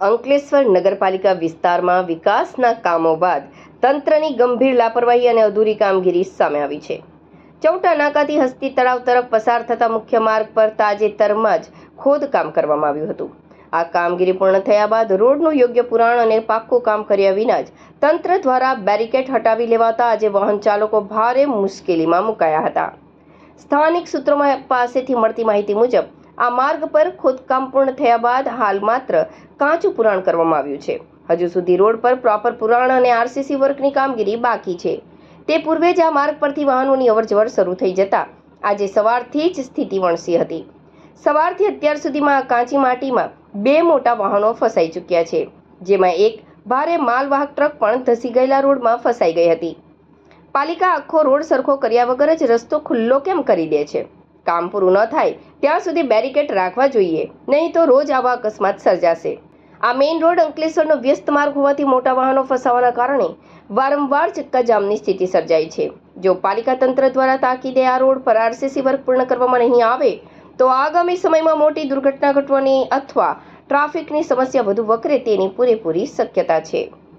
અંકલેશ્વર નગરપાલિકા વિસ્તારમાં વિકાસના કામો બાદ તંત્રની ગંભીર લાપરવાહી અને અધૂરી કામગીરી સામે આવી છે। ચૌટા નાકાથી હસ્તી તળાવ તરફ પસાર થતા મુખ્ય માર્ગ પર તાજેતરમાં જ ખોદકામ કરવામાં આવ્યું હતું। આ કામગીરી પૂર્ણ થયા બાદ રોડનું યોગ્ય પુરાણ અને પાક્કું કામ કર્યા વિના જ તંત્ર દ્વારા બેરિકેડ હટાવી લેવાતા આજે વાહન ચાલકો ભારે મુશ્કેલીમાં મુકાયા હતા। સ્થાનિક સૂત્રો પાસેથી મળતી માહિતી મુજબ આ માર્ગ પર ખોદકામ પૂર્ણ થયા બાદ હાલ માત્ર કાચું પુરાણ કરવામાં આવ્યું છે। હજુ સુધી રોડ પર પ્રોપર પુરાણ અને આરસીસી વર્કની કામગીરી બાકી છે। તે પૂર્વે જ આ માર્ગ પરથી વાહનોની અવરજવર શરૂ થઈ જતા આજે સવારથી જ સ્થિતિ વણસી હતી। સવારથી અત્યાર સુધીમાં આ કાચી માટીમાં 2 મોટા વાહનો ફસાઈ ચૂક્યા છે, જેમાં એક ભારે માલવાહક ટ્રક પણ ધસી ગયેલા રોડમાં ફસાઈ ગઈ હતી। પાલિકા આખો રોડ સરખો કર્યા વગર જ રસ્તો ખુલ્લો કેમ કરી દે છે? કામ પૂરું ન થાય ત્યાં સુધી બેરિકેડ રાખવા જોઈએ, નહીં તો રોજ આવા અકસ્માત સર્જાશે। આ મેઇન રોડ અંકલેશ્વરનો વ્યસ્ત માર્ગ હોવાથી મોટા વાહનો ફસાવાના કારણે વારંવાર ચક્કાજામની સ્થિતિ સર્જાય છે। જો પાલિકા તંત્ર દ્વારા તાકીદે આ રોડ પર આરસીસી વર્ક પૂર્ણ કરવામાં નહીં આવે તો આગામી સમયમાં મોટી દુર્ઘટના ઘટવાની અથવા ટ્રાફિકની સમસ્યા વધુ વકરે તેની પૂરેપૂરી શક્યતા છે।